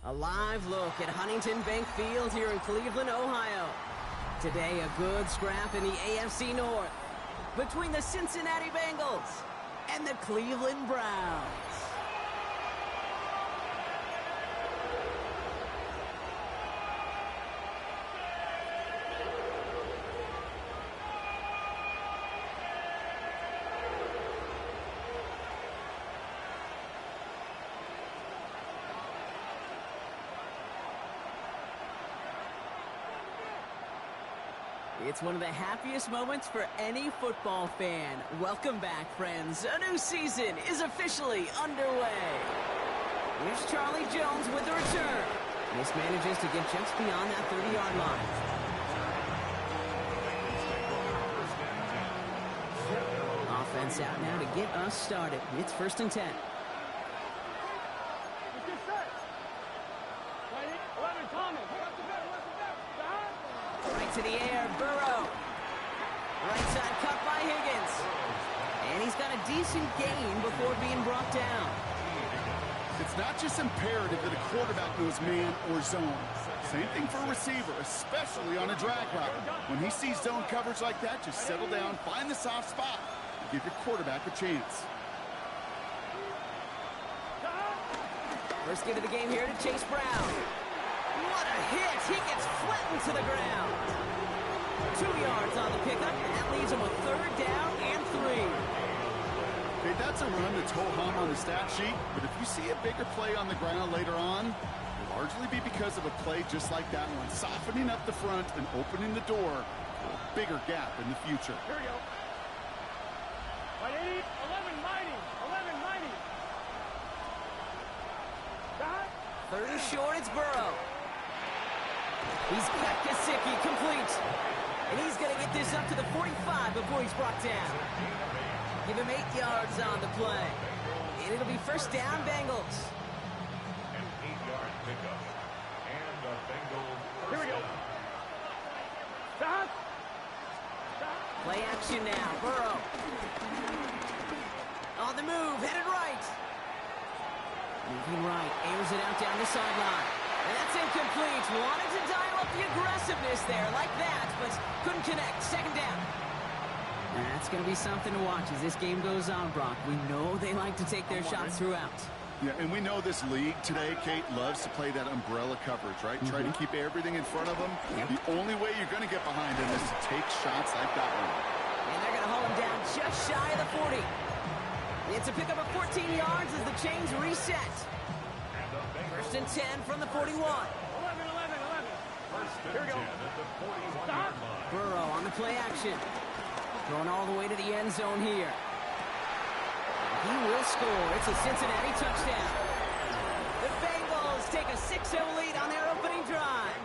A live look at Huntington Bank Field here in Cleveland, Ohio. Today, a good scrap in the AFC North between the Cincinnati Bengals and the Cleveland Browns. It's one of the happiest moments for any football fan. Welcome back, friends. A new season is officially underway. Here's Charlie Jones with the return. This manages to get just beyond that 30-yard line. Offense out now to get us started. It's 1st and 10. To the air, Burrow. Right side cut by Higgins. And he's got a decent gain before being brought down. It's not just imperative that a quarterback knows man or zone. Same thing for a receiver, especially on a drag route. When he sees zone coverage like that, just settle down, find the soft spot, and give your quarterback a chance. First give of the game here to Chase Brown. What a hit! He gets flattened to the ground. 2 yards on the pickup, and that leaves him with 3rd down and 3. Okay, that's a run that's ho-hum on the stat sheet, but if you see a bigger play on the ground later on, it'll largely be because of a play just like that one, softening up the front and opening the door for a bigger gap in the future. Here we go. 180, 11 mighty, 11 mighty. 3rd and short, it's Burrow. He's got Gesicki complete. And he's going to get this up to the 45 before he's brought down. Give him 8 yards on the play. And it'll be 1st down, Bengals. An 8-yard pickup. And the Bengals first. Here we go. Down. Stop. Play action now. Burrow. On the move, headed right. Moving right, airs it out down the sideline. And that's incomplete. Wanted to dial up the aggressiveness there like that, but couldn't connect. 2nd down. That's going to be something to watch as this game goes on, Brock. We know they like to take their shots throughout. Yeah, and we know this league today, Kate, loves to play that umbrella coverage, right? Try to keep everything in front of them. Yep. The only way you're going to get behind them is to take shots like that one. And they're going to haul him down just shy of the 40. It's a pickup of 14 yards as the chains reset. 1st and 10 from the 41. 11, 11, 11. Here we go. Stop. Burrow on the play action. Going all the way to the end zone here. He will score. It's a Cincinnati touchdown. The Bengals take a 6-0 lead on their opening drive.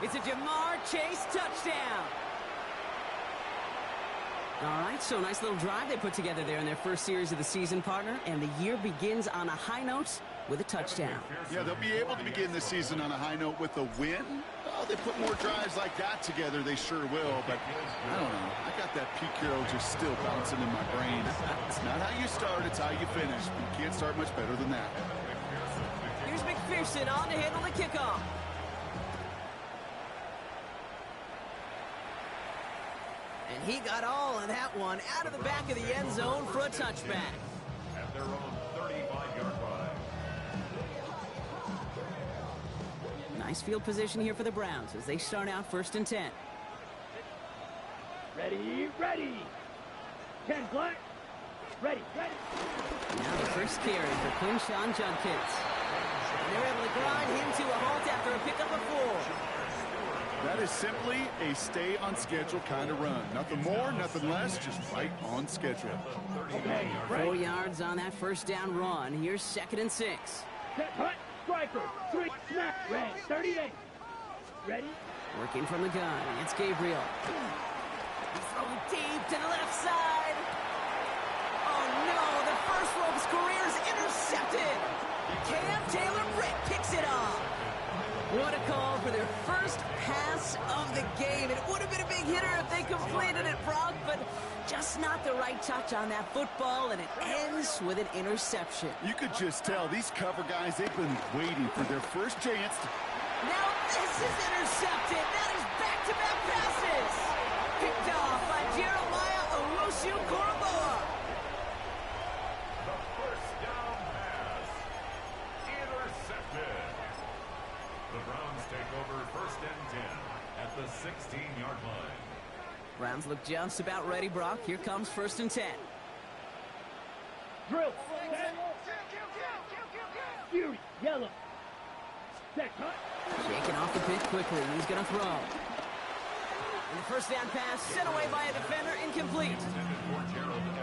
It's a Jamar Chase touchdown. All right, so nice little drive they put together there in their first series of the season, partner, and the year begins on a high note with a touchdown. Yeah, they'll be able to begin the season on a high note with a win. Oh, they put more drives like that together, they sure will, but I don't know. I got that Pete Carroll just still bouncing in my brain. It's not how you start, it's how you finish. You can't start much better than that. Here's McPherson on to handle the kickoff. And he got all of that one out of the back of the end zone for a touchback. At their own 35-yard line. Nice field position here for the Browns as they start out 1st and 10. Ready, ready. 10 play. Ready, ready. Now the first carry for Quinshawn Judkins. And they're able to grind him to a halt after a pickup of 4. That is simply a stay-on-schedule kind of run. Nothing more, nothing less, just right on schedule. Okay, 4 yards on that 1st down run. Here's 2nd and 6. Set, cut, striker, switch, snap, ready, 38. Ready? Working from the gun. It's Gabriel. He's throwing deep to the left side. Oh, no. The first one of his career is intercepted. Cam Taylor-Britt picks it off. What a call for their first pass of the game. It would have been a big hitter if they completed it, Brock, but just not the right touch on that football, and it ends with an interception. You could just tell these cover guys, they've been waiting for their first chance. Now this is intercepted. That is back-to-back passes. Picked off by Jeremiah Owusu-Koramoah. The first down pass. Intercepted. The Browns take over 1st and 10 at the 16-yard line. Browns look just about ready, Brock. Here comes 1st and 10. Drill. Set. Fury. Yellow. Set. Cut. Shaking off the pitch quickly. He's going to throw. And the first down pass sent away by a defender, incomplete.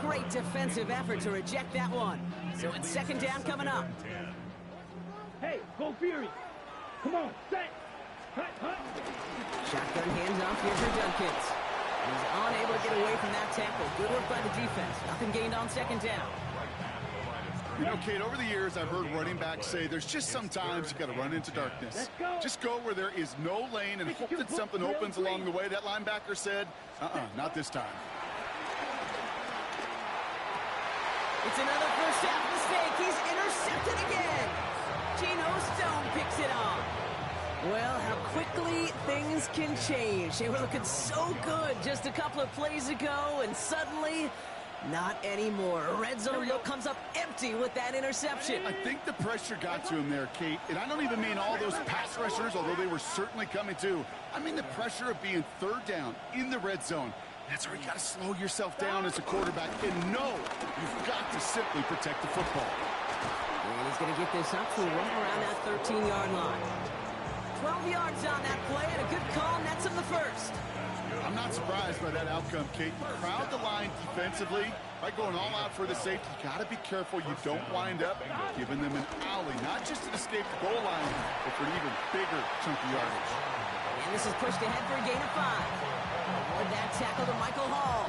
Great defensive effort to reject that one. So it's 2nd down coming up. Hey, go Fury. Come on. Set. Cut. Cut. Shotgun handoff here for Dunkins. He's unable to get away from that tackle. Good work by the defense. Nothing gained on 2nd down. You know, Kate, over the years, I've heard running backs say there's just sometimes you got to run into darkness. Just go where there is no lane and hope that something opens along the way. That linebacker said, not this time. It's another first half mistake. He's intercepted again. Geno Stone picks it off. Well, how quickly things can change. They were looking so good just a couple of plays ago, and suddenly, not anymore. A red zone look comes up empty with that interception. I think the pressure got to him there, Kate. And I don't even mean all those pass rushers, although they were certainly coming too. I mean the pressure of being 3rd down in the red zone. That's where you got to slow yourself down as a quarterback and know you've got to simply protect the football. And he's going to get this up to right around that 13-yard line. 12 yards on that play, and a good call nets him the first. I'm not surprised by that outcome, Kate. Crowd the line defensively by going all out for the safety. You got to be careful you don't wind up giving them an alley, not just to escape the goal line, but for an even bigger chunk of yardage. And this is pushed ahead for a gain of 5. Award that tackle to Michael Hall.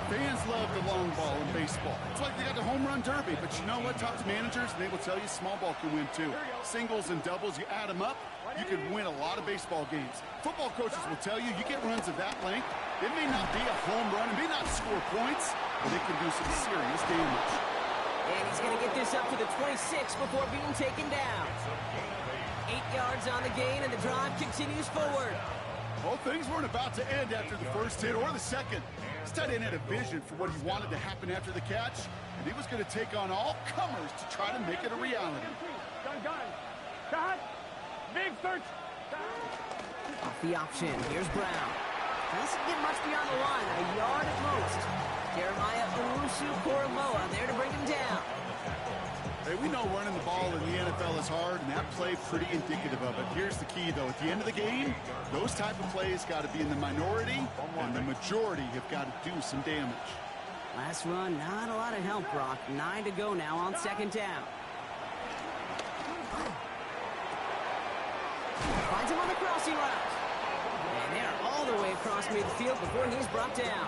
Fans love the long ball in baseball. It's like they got the home run derby, but you know what? Talk to managers, and they will tell you small ball can win too. Singles and doubles, you add them up, you can win a lot of baseball games. Football coaches will tell you, you get runs of that length, it may not be a home run, it may not score points, but it can do some serious damage. And he's going to get this up to the 26 before being taken down. 8 yards on the gain, and the drive continues forward. Well, things weren't about to end after the first hit or the second. This tight end had a vision for what he wanted to happen after the catch, and he was going to take on all comers to try to make it a reality. Gun. Cut. Big search. Off the option. Here's Brown. Doesn't get much beyond the line. A yard at most. Jeremiah Owusu-Koramoah there to bring him down. Hey, we know running the ball in the NFL is hard, and that play pretty indicative of it. Here's the key, though. At the end of the game, those type of plays got to be in the minority, and the majority have got to do some damage. Last run, not a lot of help, Brock. 9 to go now on 2nd down. Finds him on the crossing route. And they're all the way across midfield before he's brought down.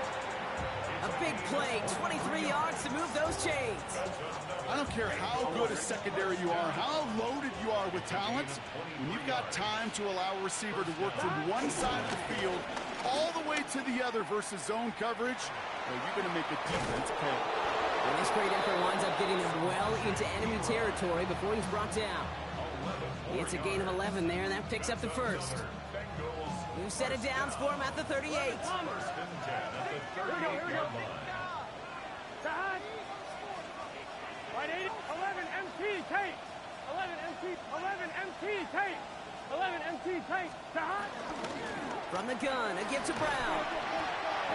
A big play, 23 yards to move those chains. I don't care how good a secondary you are, how loaded you are with talent, when you've got time to allow a receiver to work from one side of the field all the way to the other versus zone coverage, well, you're going to make a defense pay. And this great effort winds up getting him well into enemy territory before he's brought down. It's a gain of 11 there, and that picks up the first. New set of downs for him at the 38. Here we go. Cut. Right 80. 11 MT tape. 11 MT tape. 11 MT tape. Cut. From the gun, a give to Brown.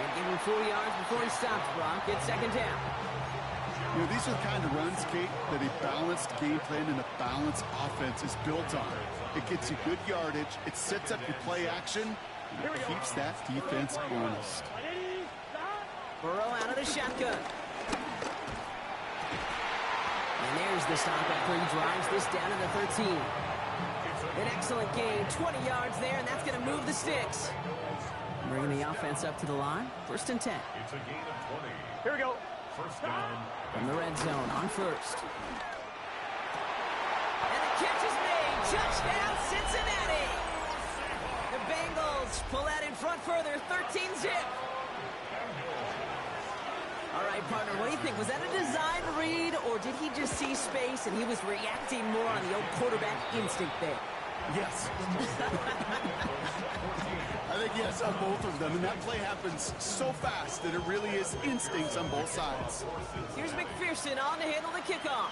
And give him 4 yards before he stops, Brock. It's 2nd down. You know, these are the kind of runs, Kate, that a balanced game plan and a balanced offense is built on. It gets you good yardage, it sets up your play action, and it keeps that defense honest. Burrow out of the shotgun. And there's the stop after he drives this down to the 13. An excellent gain, 20 yards there, and that's going to move the sticks. Bringing the offense up to the line, 1st and 10. It's a gain of 20. Here we go. First down. From the red zone on first. And the catch is made. Touchdown, Cincinnati. The Bengals pull out in front further, tip. All right, partner, what do you think? Was that a design read, or did he just see space and he was reacting more on the old quarterback instinct there? Yes. I think yes on both of them, and that play happens so fast that it really is instincts on both sides. Here's McPherson on to handle the kickoff.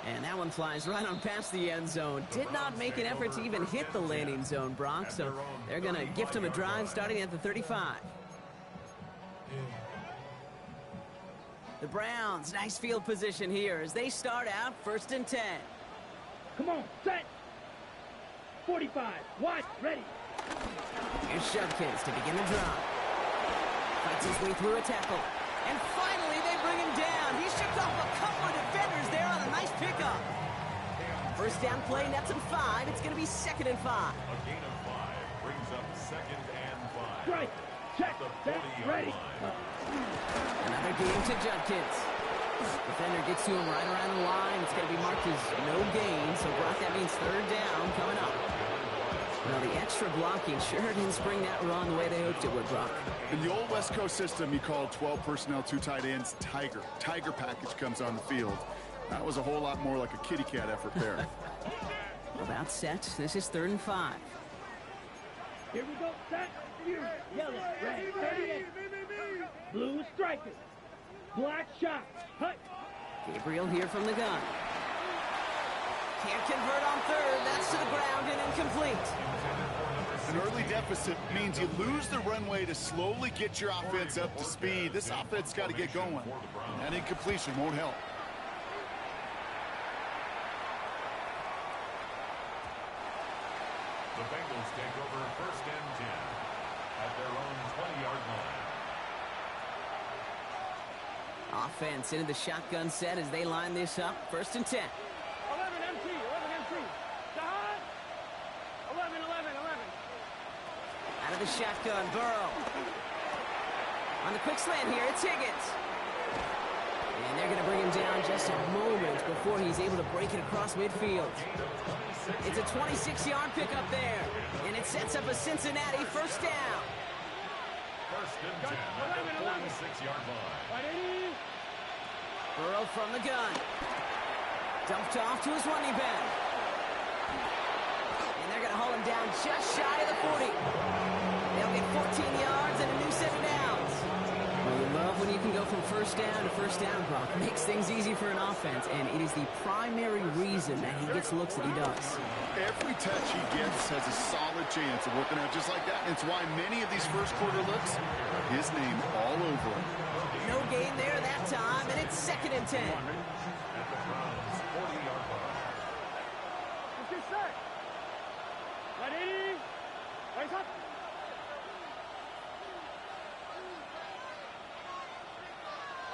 And that one flies right on past the end zone. Did not make an effort to even hit the landing zone, Brock, so they're going to gift him a drive starting at the 35. The Browns, nice field position here as they start out 1st and 10. Come on, set. 45, watch, ready. Here's Judkins to begin the drive. Fights his way through a tackle. And finally, they bring him down. He shook off a couple of defenders there on a nice pickup. First down play, nets him 5. It's going to be 2nd and 5. A gain of 5 brings up 2nd and 5. Strike, check, set, ready. Another game to Judkins. Defender gets to him right around the line. It's going to be marked as no gain. So, Brock, that means 3rd down coming up. Well, the extra blocking sure didn't spring that run the way they hoped it would, Brock. In the old West Coast system, you called 12 personnel, 2 tight ends, Tiger. Tiger package comes on the field. That was a whole lot more like a kitty cat effort there. About set. This is 3rd and 5. Here we go, set, yellow, red, 38. Blue striker, black shot, hut. Gabriel here from the gun. Can't convert on 3rd. That's to the ground and incomplete. An early deficit means you lose the runway to slowly get your offense up to speed. This offense got to get going. That incompletion won't help. The Bengals take over 1st and 10 at their own 20-yard line. Offense into the shotgun set as they line this up. 1st and 10. 11 MC, 11 MC. Dahad. 11, 11, 11. Out of the shotgun, Burrow. On the quick slant here, it's Higgins. And they're going to bring him down just a moment before he's able to break it across midfield. It's a 26-yard pickup there. And it sets up a Cincinnati 1st down. 1st and 10 at the 46-yard line. Burrow from the gun. Dumped off to his running back. And they're going to haul him down just shy of the 40. They'll get 14 yards and a new set of downs. Well, you love when you can go from 1st down to 1st down, Brock. Makes things easy for an offense, and it is the primary reason that he gets looks that he does. Every touch he gets has a solid chance of working out just like that. And it's why many of these first quarter looks, his name all over them. No gain there that time, and it's 2nd and 10. At the Browns' 40-yard line. This is set. Ready. Rise up.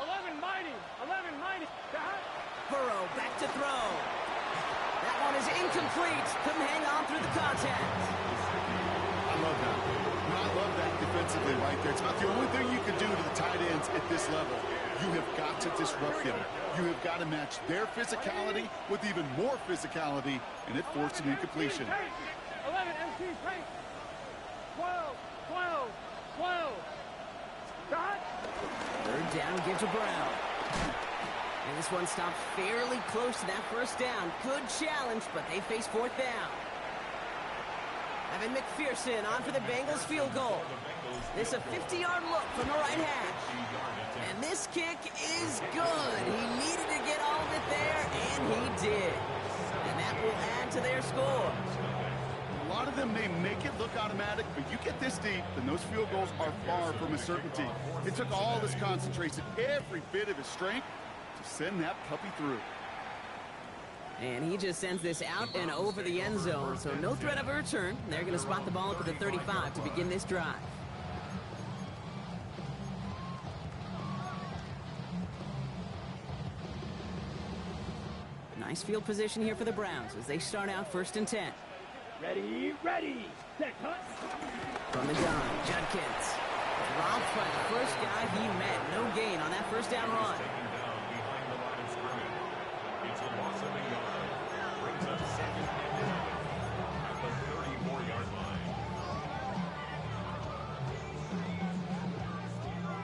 11 mighty. 11 mighty. Dahad. Burrow back to throw. That one is incomplete. Couldn't hang on through the contact. I love that. I love that defensively right there. It's about the only thing you can do to the tight ends at this level. You have got to disrupt them. You have got to match their physicality with even more physicality, and it forced an incompletion. 11 MC. 12. 12. 12. Dahad. 3rd down, give to Brown. And this one stopped fairly close to that 1st down. Good challenge, but they face 4th down. Evan McPherson on for the Bengals field goal. This a 50-yard look from the right hash. And this kick is good. He needed to get all of it there, and he did. And that will add to their score. A lot of them may make it look automatic, but you get this deep, and those field goals are far from a certainty. It took all his concentration, every bit of his strength, to send that puppy through. And he just sends this out and over the end zone, so no threat of a return. They're going to spot the ball up at the 35 to begin this drive. Nice field position here for the Browns as they start out 1st and 10. Ready, ready. Set, hut. From the gun, Judkins. Dropped by the first guy he met. No gain on that 1st down run. Taken down behind the line of scrimmage. It's a loss of a yard. Brings up 2nd and 10 at the 34-yard line.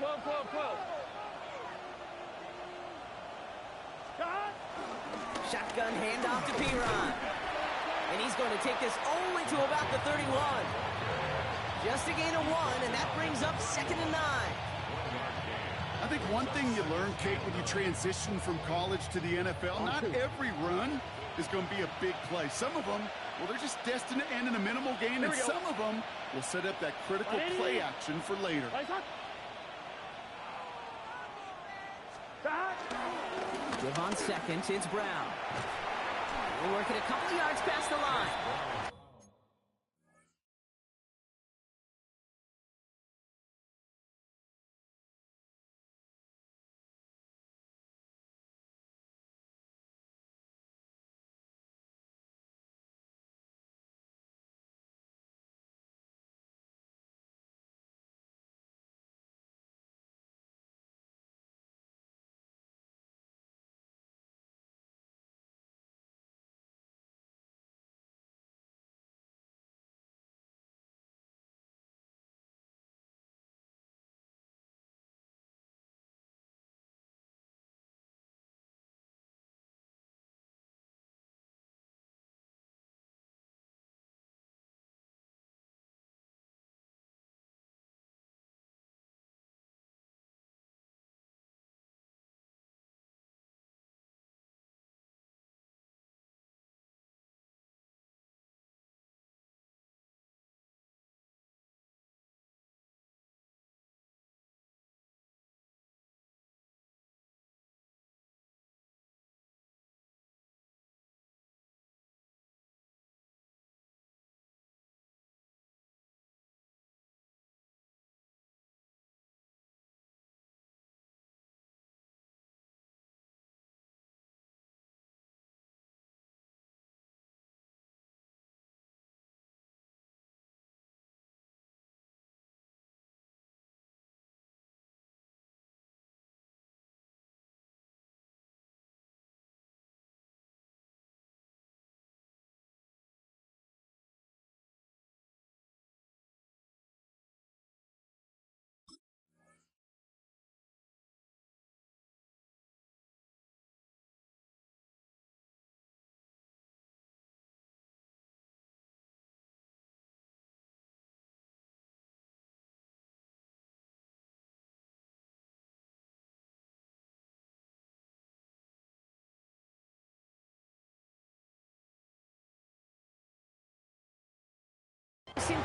12, 12, 12. Shot. Shotgun handoff to Piron. And he's going to take this only to about the 31. Just a gain of 1, and that brings up 2nd and 9. I think one thing you learn, Kate, when you transition from college to the NFL, not every run is going to be a big play. Some of them, well, they're just destined to end in a minimal gain, and some of them will set up that critical play action for later. Give on 2nd, it's Brown. We're working a couple of yards past the line.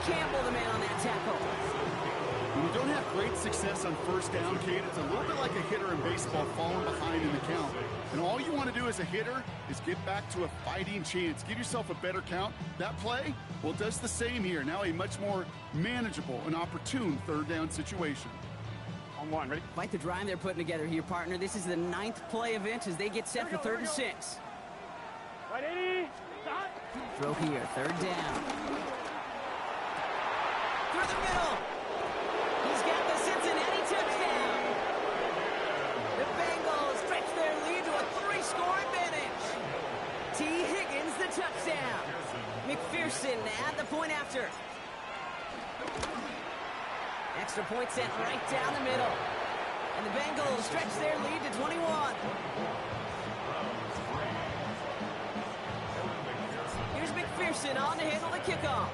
Campbell, the man on that tackle. When you don't have great success on first down, Kate, it's a little bit like a hitter in baseball falling behind in the count. And all you want to do as a hitter is get back to a fighting chance. Give yourself a better count. That play, well, it does the same here. Now a much more manageable and opportune third down situation. On 1, ready? Quite the drive they're putting together here, partner. This is the 9th play event as they get set for 3rd and 6. Right, 80. Shot. Throw here, 3rd down. Through the middle. He's got the Cincinnati touchdown. The Bengals stretch their lead to a 3-score advantage. T. Higgins, the touchdown. McPherson at the point after. Extra point sent right down the middle. And the Bengals stretch their lead to 21. Here's McPherson on to handle the kickoff.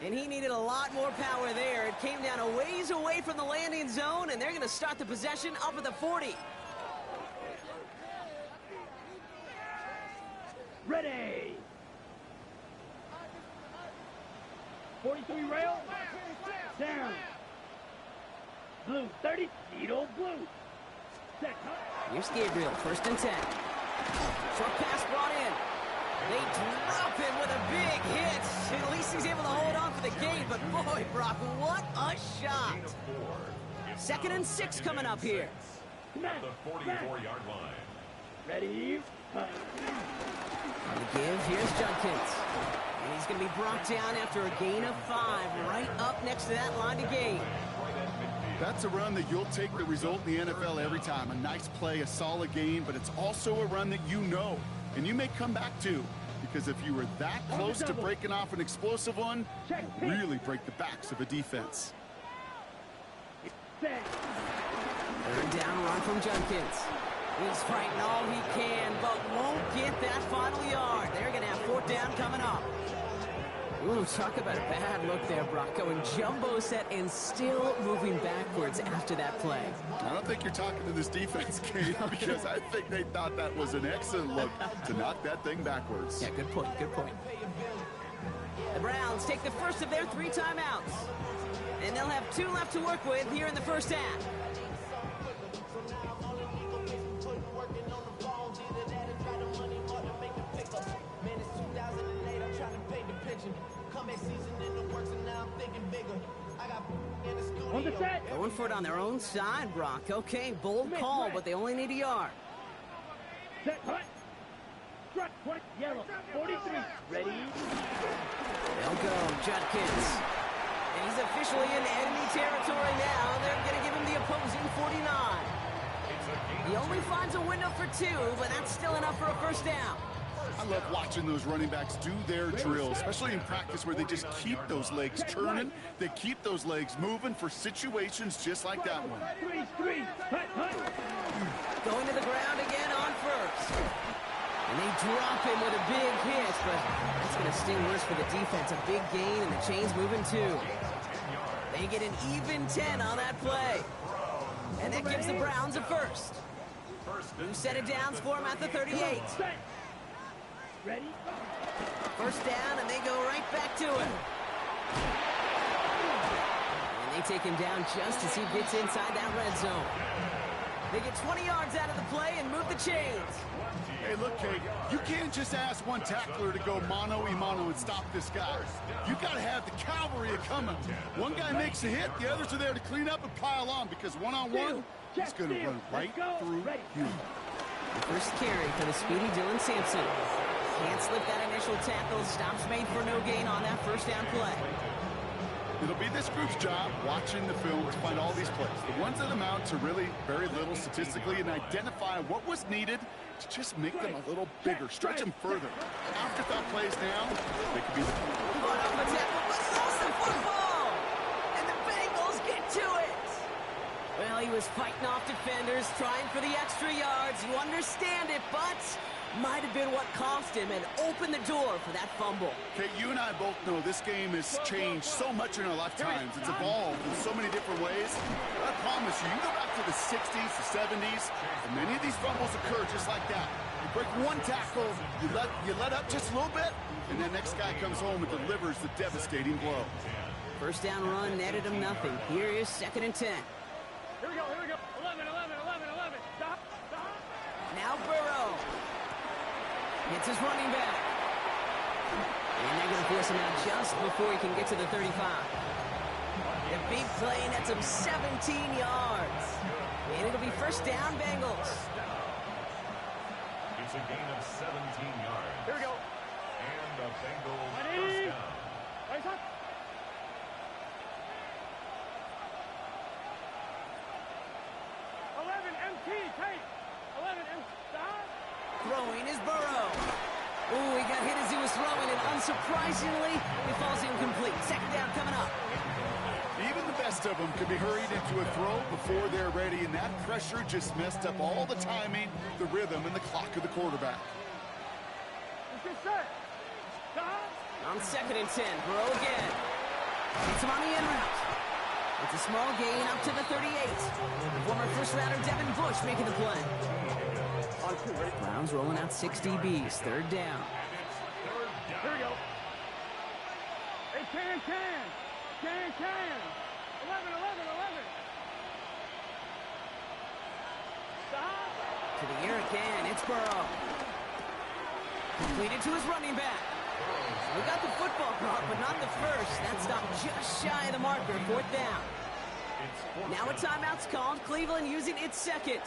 And he needed a lot more power there. It came down a ways away from the landing zone, and they're going to start the possession up at the 40. Ready. 43 rail. Down. Blue 30. Needle blue. Set. Here's Gabriel, 1st and 10. Short pass brought in. They drop him with a big hit. At least he's able to hold on for the gain, but boy, Brock, what a shot. 2nd and 6 coming up here. At the 44-yard line. Ready. On the give, here's Judkins. And he's going to be brought down after a gain of 5, right up next to that line to gain. That's a run that you'll take the result in the NFL every time. A nice play, a solid gain, but it's also a run that you know, and you may come back to. because if you were that close to breaking off an explosive one, you really break the backs of a defense. Third down run from Junkins. He's fighting all he can, but won't get that final yard. They're going to have fourth down coming up. Ooh, talk about a bad look there, Brock. Going jumbo set and still moving backwards after that play. I don't think you're talking to this defense, Kate, because I think they thought that was an excellent look to knock that thing backwards. Yeah, good point, good point. The Browns take the first of their 3 timeouts. And they'll have 2 left to work with here in the first half. Going for it on their own side, Brock. Okay, bold call, but they only need a yard. Set, hut. Strut, point, yellow. 43. Ready? They'll go, Judkins. And he's officially in enemy territory now. They're going to give him the opposing 49. He only finds a window for 2, but that's still enough for a first down. I love watching those running backs do their drill, especially in practice where they just keep those legs turning. They keep those legs moving for situations just like that one. 3. Hut, hut. Going to the ground again on first. And they drop him with a big hit, but that's going to sting worse for the defense. A big gain, and the chain's moving too. They get an even 10 on that play. And that gives the Browns a first. New set of downs for him at the 38. Ready? First down, and they go right back to him. And they take him down just as he gets inside that red zone. They get 20 yards out of the play and move the chains. Hey, look, Kate, you can't just ask one tackler to go mano-a-mano and stop this guy. You got to have the cavalry coming. One guy makes a hit, the others are there to clean up and pile on, because one-on-one, he's going to run right through you. The first carry for the speedy Dylan Sampson. Can't slip that initial tackle. Stops made for no gain on that first down play. It'll be this group's job watching the film to find all these plays. The ones that amount to really very little statistically, and identify what was needed to just make them a little bigger, stretch them further. Afterthought plays now, they could be the Put up a tackle, but lost the football! And the Bengals get to it! Well, he was fighting off defenders, trying for the extra yards. You understand it, but might have been what cost him and opened the door for that fumble. Okay, you and I both know this game has changed so much in our lifetimes. It's evolved in so many different ways. But I promise you, you go back to the 60s, the 70s, and many of these fumbles occur just like that. You break one tackle, you let up just a little bit, and the next guy comes home and delivers the devastating blow. First down run netted him nothing. Here is 2nd and 10. Here we go, here we go. 11. Stop. Now Burrow. Hits his running back. And they're going to force him out just before he can get to the 35. The big play nets him 17 yards. And it'll be first down, Bengals. It's a gain of 17 yards. Here we go. And the Bengals Ready? first down. Rise up. 11 MT, tight. 11 MT, stop. Throwing is Burrow. Ooh, he got hit as he was throwing, and unsurprisingly, it falls incomplete. Second down coming up. Even the best of them can be hurried into a throw before they're ready, and that pressure just messed up all the timing, the rhythm, and the clock of the quarterback. Let's get set. Stop. On 2nd and 10, Burrow again. Hits him on the in route. It's a small gain up to the 38. Former first-rounder Devin Bush making the play. Browns rolling out 6 DBs. Third down. Here we go. Hey, can. 11. Stop. To the air again. It's Burrow. Completed to his running back. We got the football caught, but not the first. That stopped just shy of the marker. Fourth down. Now a timeout's called. Cleveland using its second.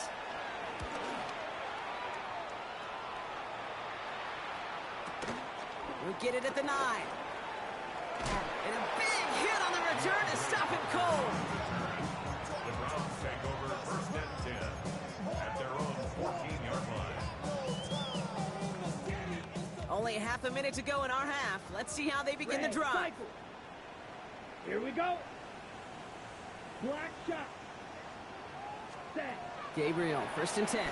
We'll get it at the 9. And a big hit on the return to stop him cold. The Browns take over first and 10 at their own 14-yard line. Only half a minute to go in our half. Let's see how they begin the drive. Cycle. Here we go. Black shot. Set. Gabriel, 1st and 10.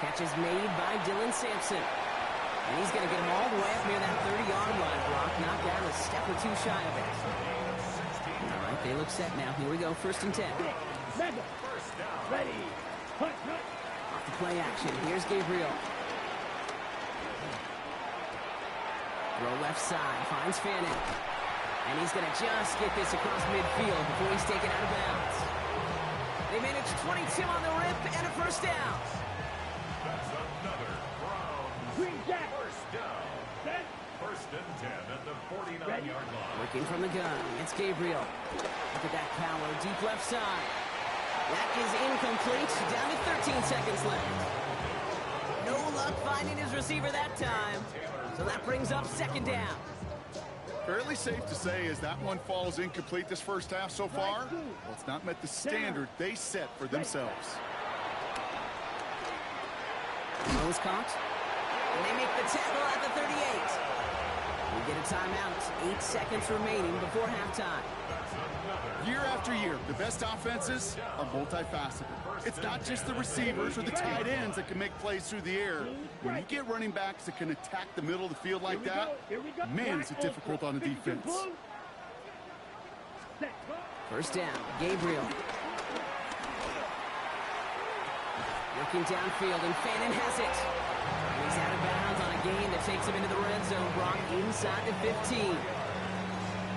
Catch is made by Dylan Sampson. And he's going to get him all the way up near that 30-yard line. Brock knocked down a step or two shy of it. All right, they look set now. Here we go, 1st and 10. Madden. Ready. Hunt. Off the play action. Here's Gabriel. Throw left side. Finds Fannin. And he's going to just get this across midfield before he's taken out of bounds. They managed 22 on the rip and a 1st down. That's another Browns Green Jack. 1st down. Set. 1st and 10 at the 49-yard line. Working from the gun. It's Gabriel. Look at that power. Deep left side. That is incomplete. Down to 13 seconds left. No luck finding his receiver that time. So that brings up 2nd down. Fairly safe to say as that one falls incomplete this first half so far. Well, it's not met the standard they set for themselves. Throw is caught. And they make the tackle at the 38. We get a timeout. 8 seconds remaining before halftime. Year after year, the best offenses are multifaceted. It's not just the receivers or the tight ends that can make plays through the air. When you get running backs that can attack the middle of the field like that, man, is it difficult on the defense. 1st down, Gabriel. Looking downfield, and Fannin has it. And he's out of bounds on a gain that takes him into the red zone. Brock inside the 15.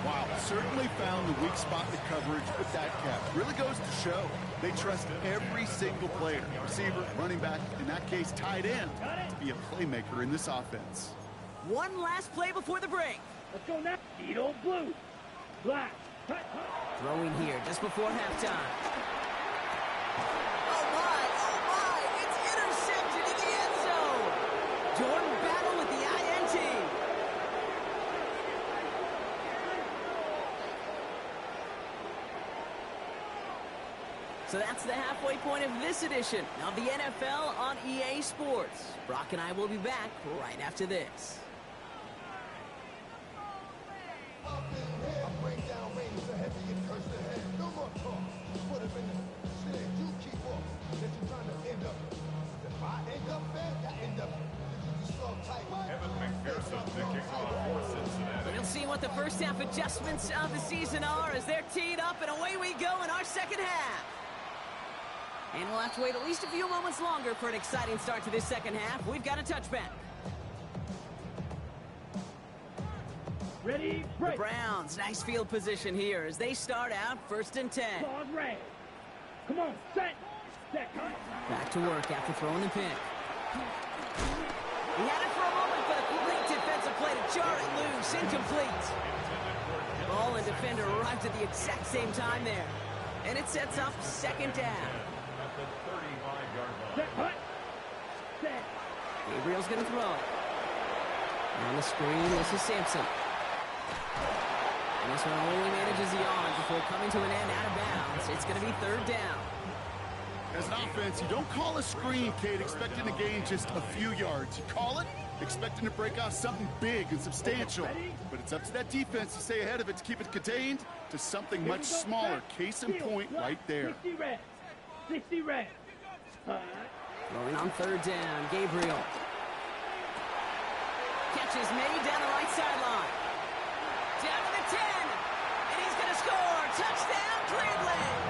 Wow, certainly found the weak spot in the coverage with that catch. Really goes to show they trust every single player, receiver, running back, in that case, tight end, to be a playmaker in this offense. One last play before the break. Let's go now. Edo blue. Black. Throwing here just before halftime. Oh my, it's intercepted in the end zone. Jordan Battle with the INT. So that's the halfway point of this edition of the NFL on EA Sports. Brock and I will be back right after this. We'll see what the first half adjustments of the season are as they're teed up, and away we go in our second half. And we'll have to wait at least a few moments longer for an exciting start to this second half. We've got a touchback. Ready, The break. Browns, nice field position here as they start out 1st and 10. Pause, red. Come on, set. Set, cut. Back to work after throwing the pick. He had it for a moment, but a great defensive play to jar it loose. Incomplete. Ball and defender arrived at the exact same time there. And it sets up 2nd down. At the 35-yard line. Set, cut. Set. Gabriel's going to throw it. On the screen, this is Sampson. And this one only manages the yard before coming to an end out of bounds. It's going to be 3rd down. As an offense, you don't call a screen, Kate, expecting to gain just a few yards. You call it expecting to break off something big and substantial. But it's up to that defense to stay ahead of it to keep it contained to something much smaller. Case in point right there. 60 red. 60 red. Throwing on 3rd down, Gabriel. Catch is made down the right sideline. Down to the 10. And he's going to score. Touchdown, Cleveland.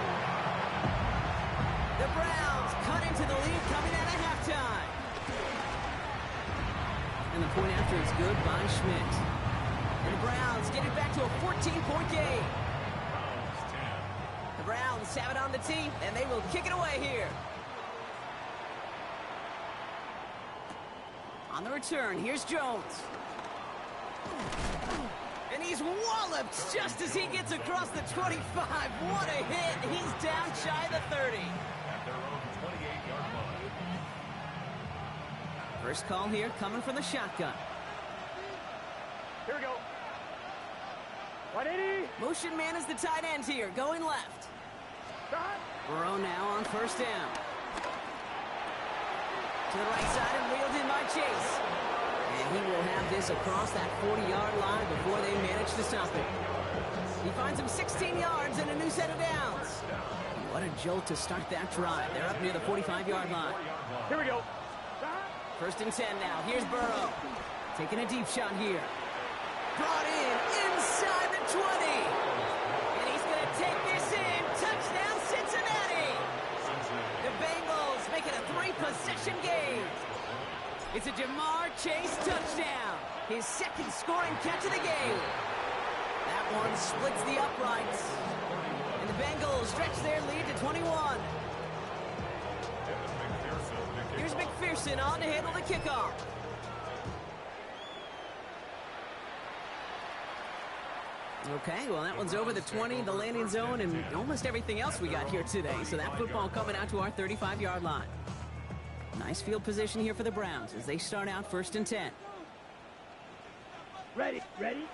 The Browns cut into the lead coming out of halftime. And the point after is good by Schmidt. And the Browns get it back to a 14-point game. Browns 10. The Browns have it on the tee, and they will kick it away here. On the return, here's Jones. And he's walloped just as he gets across the 25. What a hit. He's down shy of the 30. At their own 28-yard line. First call here coming from the shotgun. Here we go. 180. Motion man is the tight end here, going left. Stop. Burrow now on 1st down. To the right side and reeled in by Chase. And he will have this across that 40-yard line before they manage to stop it. He finds him 16 yards and a new set of downs. What a jolt to start that drive. They're up near the 45-yard line. Here we go. First and 10 now. Here's Burrow. Taking a deep shot here. Brought in inside the 20. And he's going to take this in. Touchdown, Cincinnati. The Bengals make it a 3-possession game. It's a Jamar Chase touchdown. His second scoring catch of the game. That one splits the uprights. And the Bengals stretch their lead to 21. Here's McPherson on to handle the kickoff. Okay, well, that one's over the 20, the landing zone, and almost everything else we got here today. So that football coming out to our 35-yard line. Nice field position here for the Browns as they start out first and 10. Ready. Running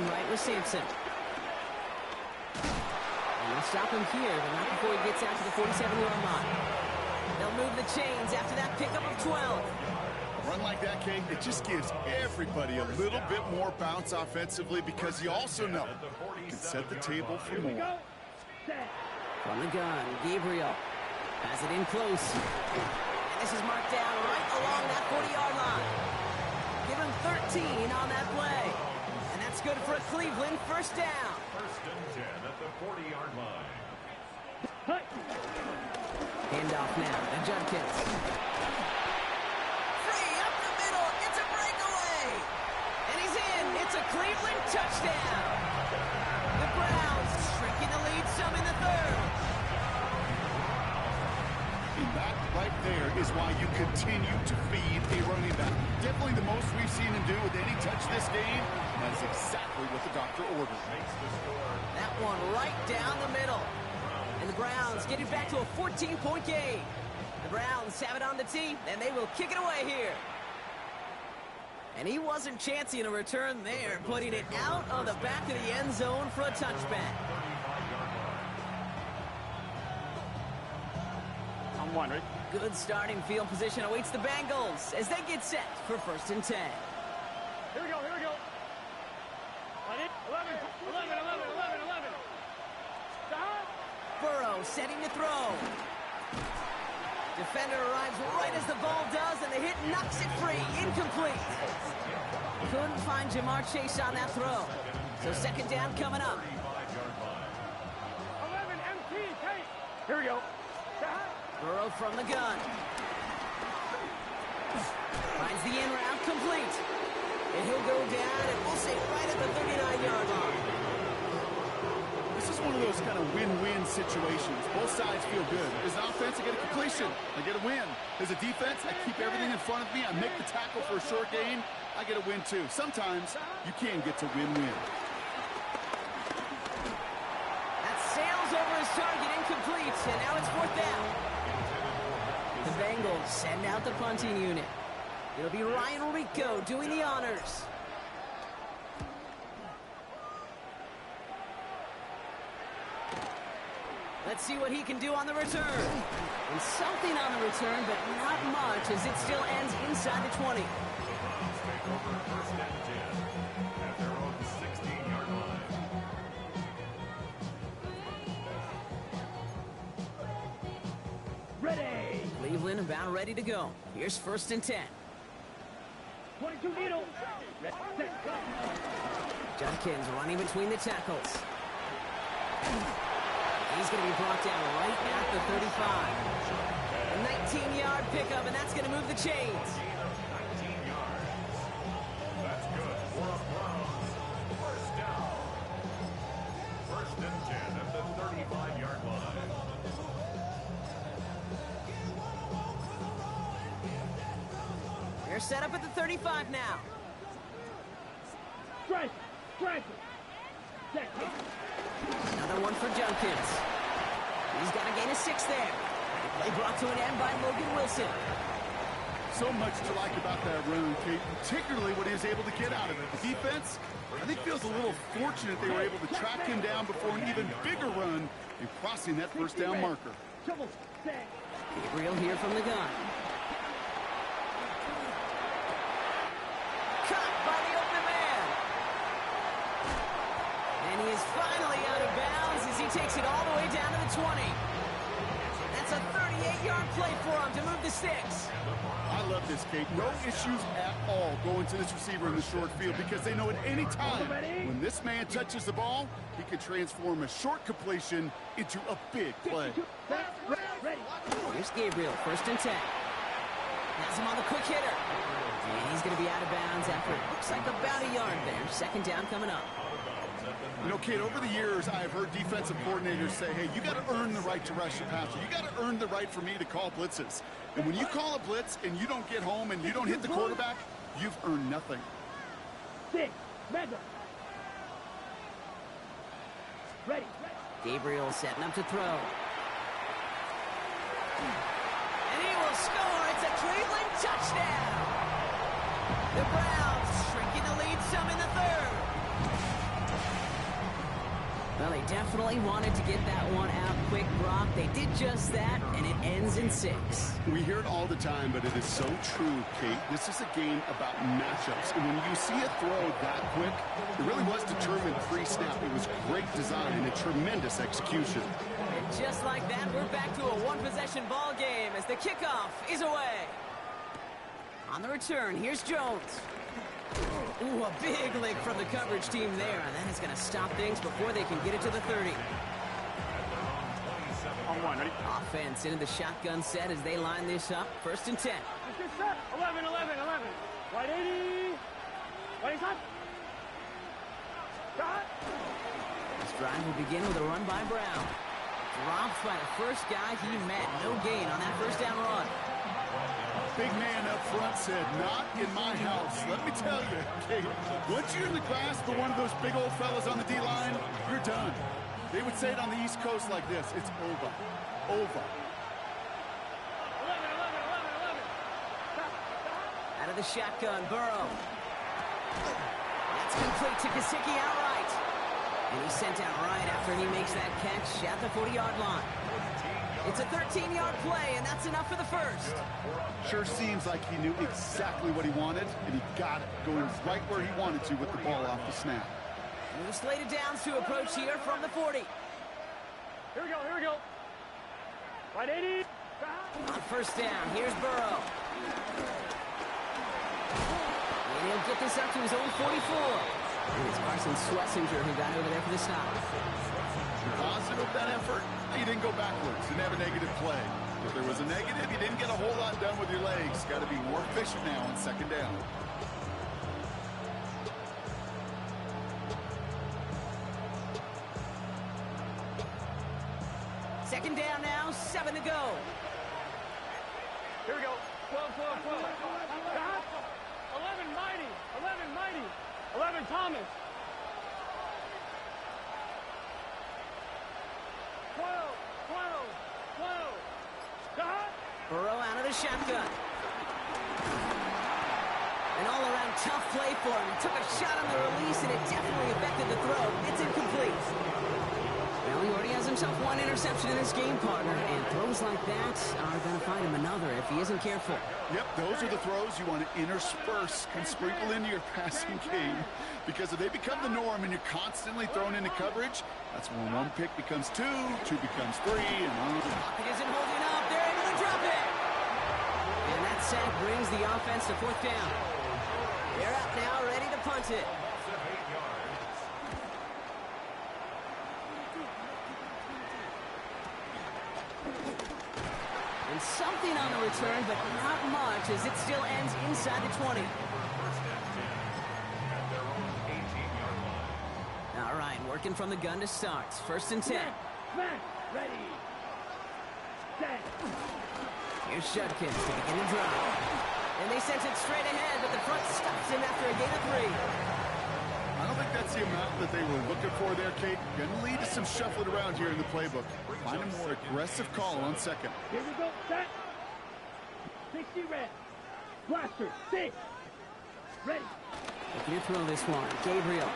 right with Sampson. And they'll stop him here, but not before he gets out to the 47-yard line. They'll move the chains after that pickup of 12. A run like that, Kate, it just gives everybody a little bit more bounce offensively because you also know you can set the table for more. From the gun, Gabriel has it in close. And this is marked down right along that 40-yard line. Give him 13 on that play. And that's good for a Cleveland first down. First and 10 at the 40-yard line. Handoff now to Judkins. Free up the middle. It's a breakaway. And he's in. It's a Cleveland touchdown. The Browns shrinking the lead some in the third. And that right there is why you continue to feed a running back. Definitely the most we've seen him do with any touch this game. That is exactly what the doctor ordered. That one right down the middle. And the Browns get it back to a 14-point game. The Browns have it on the tee, and they will kick it away here. And he wasn't chancing a return there, putting it out of the back of the end zone for a touchback. I'm wondering. Good starting field position awaits the Bengals as they get set for first and 10. Here we go. On it. 11. Stop. Burrow setting to throw. Defender arrives right as the ball does, and the hit knocks it free. Incomplete. Couldn't find Jamar Chase on that throw. So second down coming up. 11 MT. Take. Here we go. Stop. Burrow from the gun. Finds the in route complete. And he'll go down, and we'll say right at the 39-yard line. This is one of those kind of win-win situations. Both sides feel good. As an offense, I get a completion. I get a win. As a defense, I keep everything in front of me. I make the tackle for a short gain. I get a win, too. Sometimes you can get to win-win. That sails over his target, incomplete, and now it's fourth down. The Bengals send out the punting unit. It'll be Ryan Rico doing the honors. Let's see what he can do on the return. And something on the return, but not much as it still ends inside the 20. Take over first and 10 at their own 16-yard line. Ready. Cleveland about ready to go. Here's first and 10. 22 needle. Judkins running between the tackles. He's going to be brought down right at the 35. A 19-yard pickup, and that's going to move the chains. 19 yards. That's good for a Browns. First down. First and 10 at the 35-yard line. They're set up at the 35 now. Strike. Another one for Judkins. He's got a gain of 6 there. The play brought to an end by Logan Wilson. So much to like about that run, Kate, particularly what he was able to get out of it. The defense, I think, feels a little fortunate they were able to track him down before an even bigger run in crossing that first down marker. Trouble. Gabriel here from the gun. play for him to move the sticks. I love this, Kate. No issues at all going to this receiver in the short field because they know at any time when this man touches the ball, he can transform a short completion into a big play. Here's Gabriel, 1st and 10. Has him on the quick hitter. And he's going to be out of bounds after it looks like about a yard there. 2nd down coming up. You know, Kate, over the years, I've heard defensive coordinators say, hey, you got to earn the right to rush the passer. You got to earn the right for me to call blitzes. And when you call a blitz and you don't get home and you don't hit the quarterback, you've earned nothing. 6, Madden. Ready. Gabriel setting up to throw. And he will score. It's a Cleveland touchdown. The Browns shrinking the lead some in the 3rd. Well, they definitely wanted to get that one out quick, Brock. They did just that, and it ends in 6. We hear it all the time, but it is so true, Kate. This is a game about matchups. And when you see a throw that quick, it really was determined pre-snap. It was great design and a tremendous execution. And just like that, we're back to a one-possession ball game as the kickoff is away. On the return, here's Jones. Ooh, a big lick from the coverage team there, and that is going to stop things before they can get it to the 30. On 1, ready? Offense into the shotgun set as they line this up. 1st and 10. 11. Right 80. Right side. Shot. This drive will begin with a run by Brown. Dropped by the first guy he met. No gain on that 1st down run. Big man up front said, not in my house. Let me tell you, Kate, once you're in the grasp of one of those big old fellas on the D-line, you're done. They would say it on the East Coast like this. It's over. Over. 11. Out of the shotgun, Burrow. That's complete to Gesicki outright. And he's sent out right after he makes that catch at the 40-yard line. It's a 13-yard play, and that's enough for the 1st. Sure seems like he knew exactly what he wanted, and he got it, going right where he wanted to with the ball off the snap. New slated downs to approach here from the 40. Here we go. Right 80. On 1st down, here's Burrow. And he'll get this up to his own 44. And it's Carson Schlesinger who got over there for the stop. Positive that effort. You didn't go backwards. Didn't have a negative play. If there was a negative, you didn't get a whole lot done with your legs. Got to be more efficient now on 2nd down. Second down now, 7 to go. Here we go. 12. 11 mighty. 11 Thomas. 12. Burrow out of the shotgun. An all-around tough play for him. He took a shot on the release, and it definitely affected the throw. It's incomplete. Well, he already has himself one interception in this game, partner, and throws like that are going to find him another if he isn't careful. Yep, those are the throws you want to intersperse and sprinkle into your passing game, because if they become the norm and you're constantly thrown into coverage, that's when 1 pick becomes 2 becomes 3, and on. Pocket isn't holding up. They're able to drop it. And that sack brings the offense to 4th down. They're out now, ready to punt it. And something on the return, but not much, as it still ends inside the 20. All right, working from the gun to start. 1st and 10. Ready. Set. Here's Judkins to begin the drive. And they sent it straight ahead, but the front stops him after a gain of 3. I don't think that's the amount that they were looking for there, Kate. Going to lead to some shuffling around here in the playbook. Find a more aggressive call on 2nd. Here we go. Set. 60 red. Blaster. 6. Ready. Looking to throw this one. Gabriel.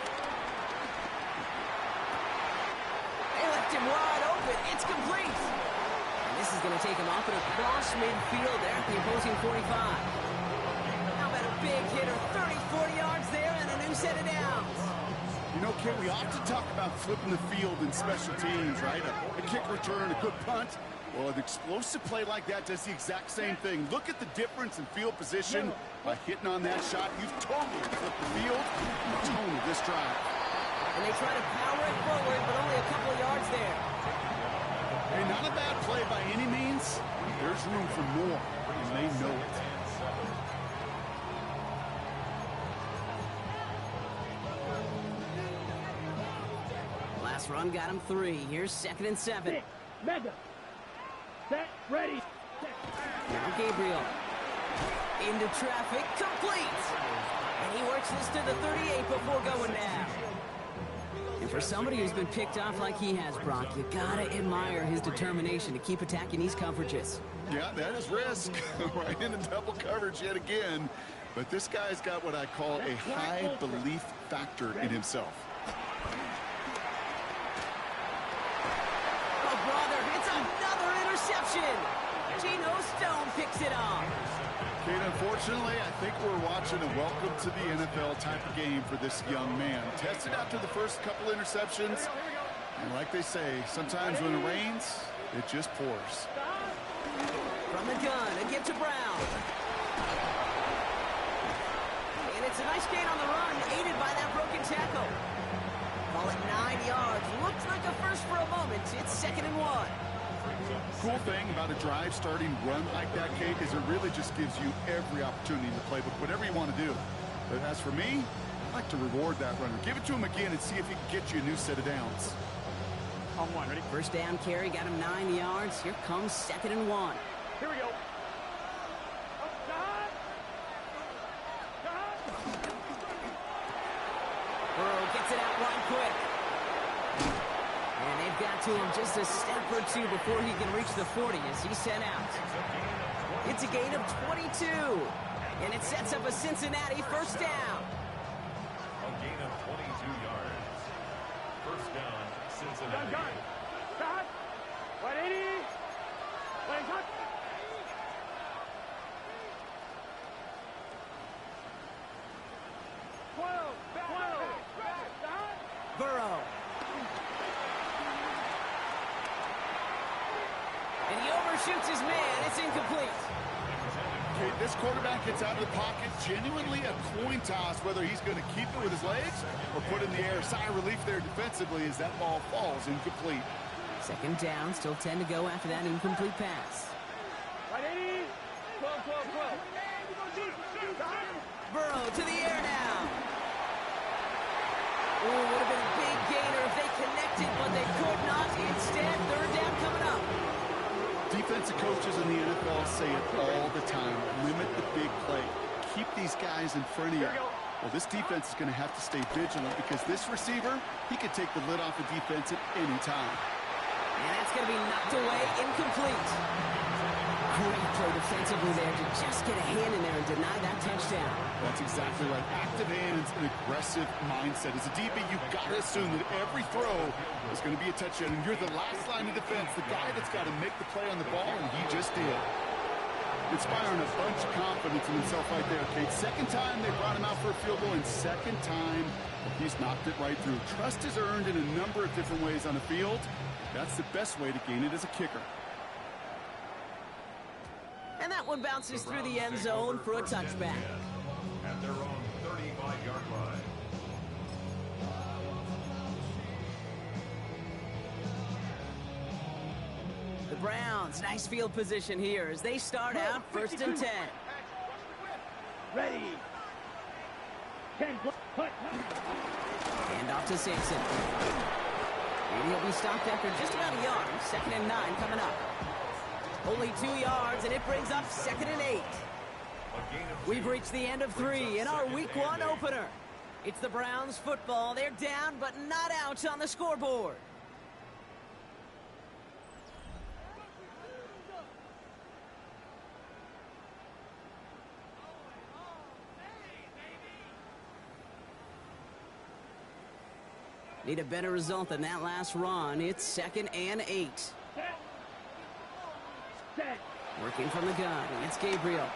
They left him wide open. It's complete. And this is going to take him off and across midfield there at the opposing 45. How about a big hitter? 30, 40 yards there and a new set of downs. You know, Kate, we often talk about flipping the field in special teams, right? A kick return, a good punt. Well, an explosive play like that does the exact same thing. Look at the difference in field position. By hitting on that shot, you've totally flipped the field and the tone of this drive. And they try to power it forward, but only a couple of yards there. Hey, not a bad play by any means. There's room for more, and they know it. Last run got him 3. Here's 2nd and 7. Mega. Set, ready. Now Gabriel. Into traffic, complete. And he works this to the 38 before going down. And for somebody who's been picked off like he has, Brock, you gotta admire his determination to keep attacking these coverages. Yeah, that is risk. Right into double coverage yet again. But this guy's got what I call a high belief factor in himself. Oh, brother, it's another interception. Geno Stone picks it off. Kate, unfortunately, I think we're watching a welcome to the NFL type of game for this young man. Tested after the first couple interceptions, and like they say, sometimes when it rains, it just pours. From the gun, a give to Brown. And it's a nice gain on the run, aided by that broken tackle. Call it 9 yards. Looks like a first for a moment. It's 2nd and 1. Cool thing about a drive starting run like that, Kate, is it really just gives you every opportunity in the playbook, whatever you want to do. But as for me, I like to reward that runner. Give it to him again and see if he can get you a new set of downs. On 1, ready? First down carry got him 9 yards. Here comes 2nd and 1. Here we go. Burrow gets it out right quick. And they've got to him just a step or two before he can reach the 40 as he's sent out. It's a gain of 22. And it sets up a Cincinnati first down. A gain of 22 yards. First down, Cincinnati. Gun. Stop. 180. Wait, cut. Burrow. And he overshoots his man. It's incomplete. Okay, this quarterback gets out of the pocket, genuinely a coin toss, whether he's going to keep it with his legs or put it in the air. Sigh of relief there defensively as that ball falls incomplete. 2nd down, still 10 to go after that incomplete pass. 180. 12. Burrow to the air now. Oh, would have been a big gainer if they connected, but they could not. Instead, 3rd down coming up. Defensive coaches in the NFL say it all the time. Limit the big play. Keep these guys in front of you. Well, this defense is going to have to stay vigilant because this receiver, he could take the lid off the defense at any time. And that's going to be knocked away, incomplete. Great play defensively there to just get a hand in there and deny that touchdown. That's exactly right. Active hands and aggressive mindset. As a DB, you've got to assume that every throw is going to be a touchdown. And you're the last line of defense, the guy that's got to make the play on the ball, and he just did. Inspiring a bunch of confidence in himself right there, Kate. 2nd time they brought him out for a field goal, and 2nd time he's knocked it right through. Trust is earned in a number of different ways on the field. That's the best way to gain it as a kicker. And that one bounces through the end zone for a touchback. At their own 35-yard line. The Browns, nice field position here as they start out 1st and 10. Ready. 10. Put. Hand off to Sampson. And he'll be stopped after just about a yard. 2nd and 9 coming up. Only 2 yards, and it brings up 2nd and 8. We've reached the end of 3 in our Week 1 opener. It's the Browns football. They're down, but not out on the scoreboard. Need a better result than that last run. It's 2nd and 8. Set. Working from the gun. It's Gabriel.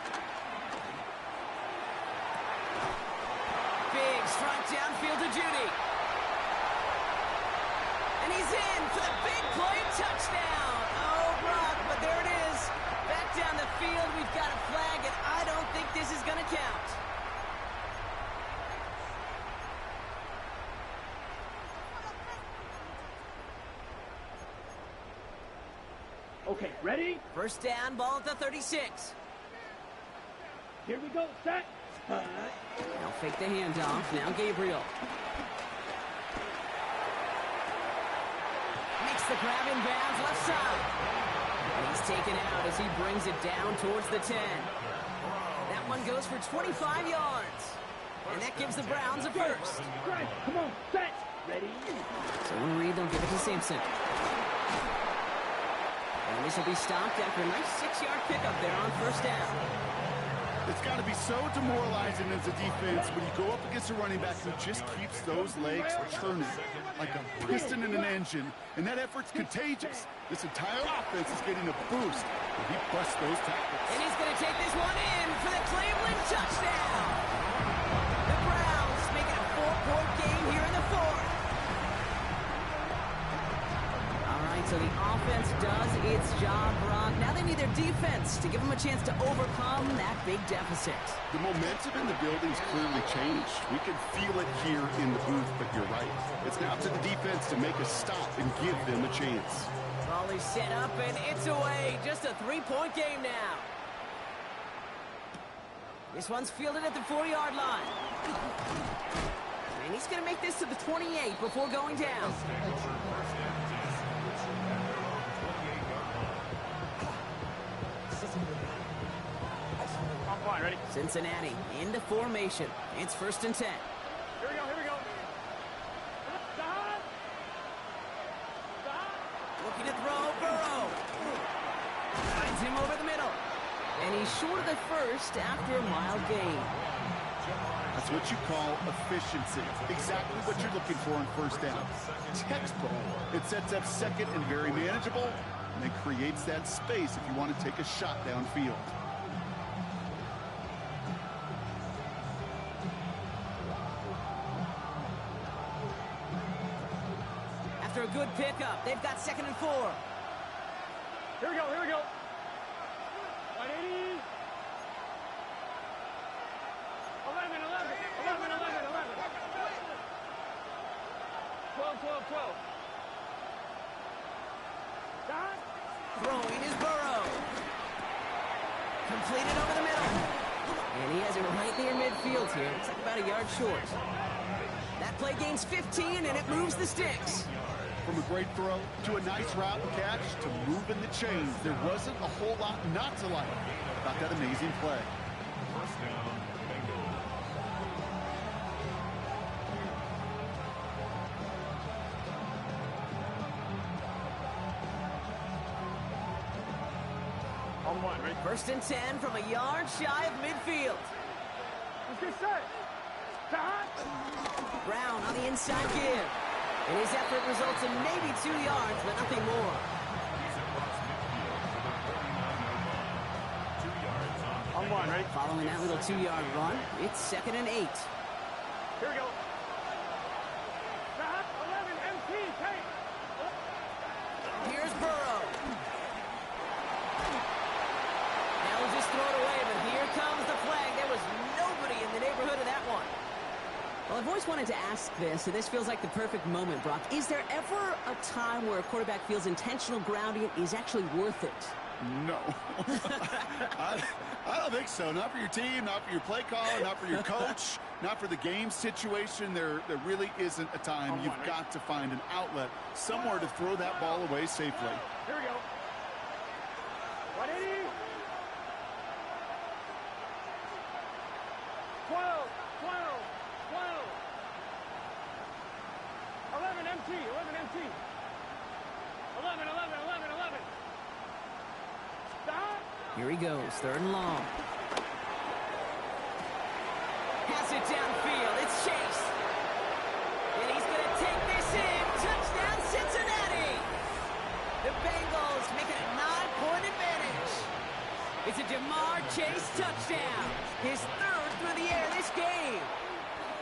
Big strike downfield to Judy. And he's in for the big play touchdown. Oh, Brock, but there it is. Back down the field, we've got a flag, and I don't think this is going to count. Okay, ready? First down, ball at the 36. Here we go, set. Now fake the handoff. Now Gabriel. Makes the grab in bounds, left side. And he's taken out as he brings it down towards the 10. That one goes for 25 yards. And that gives the Browns a first. Right, come on, set. Ready? So when Reed, they'll give it to Sampson. And this will be stopped after a nice 6-yard pickup there on first down. It's got to be so demoralizing as a defense when you go up against a running back who just keeps those legs turning like a piston in an engine, and that effort's contagious. This entire offense is getting a boost when he busts those tackles. And he's going to take this one in for the Cleveland touchdown. The Browns make it a 4-point game here in the fourth. All right, so the offense does its job, Brock. Now they need their defense to give them a chance to overcome that big deficit. The momentum in the building's clearly changed. We can feel it here in the booth, but you're right. It's now to the defense to make a stop and give them a chance. Ball is set up, and it's away. Just a 3-point game now. This one's fielded at the 4-yard line. And he's going to make this to the 28 before going down. Ready? Cincinnati into formation. It's 1st and 10. Here we go, here we go. Stop! Stop! Looking to throw, Burrow. Finds him over the middle. And he's short of the first after a mild gain. That's what you call efficiency. Exactly what you're looking for on first down. Textbook. It sets up second and very manageable, and it creates that space if you want to take a shot downfield. After a good pickup, they've got 2nd and 4. Here we go, here we go. 180. 11, 11, 11, 11, 11. 12, 12, 12. Stop. Throwing is Burrow. Completed over the middle. And he has it right near midfield here. Looks like about a yard short. That play gains 15, and it moves the sticks. From a great throw to a nice route and catch to moving the chains, there wasn't a whole lot not to like about that amazing play. First down, Bengals. On one, ready? 1st and 10 from a yard shy of midfield. Let's get set. Stop. Brown on the inside give. And his effort results in maybe 2 yards, but nothing more. He's across midfield for the 49-yard line. 2 yards on On one, ready? Following that little 2-yard run, it's 2nd and 8. Here we go. Stop. 11, MT, take. Here's Burrow. Now we'll just throw it away, but here comes the flag. There was nobody in the neighborhood of that one. Well, I've always wanted to ask this, and this feels like the perfect moment, Brock. Is there ever a time where a quarterback feels intentional grounding is actually worth it? No. I don't think so. Not for your team, not for your play caller, not for your coach, not for the game situation. There really isn't a time. You've got to find an outlet, somewhere to throw that ball away safely. Here we go. 180. 12, 12, 12. 11 MT, 11 MT. 11, 11, 11, 11. Stop. Here he goes, 3rd and long. Pass it downfield. It's Chase. And he's going to take this in. Touchdown, Cincinnati. The Bengals make it a 9-point advantage. It's a Jamar Chase touchdown. His 3rd through the air this game.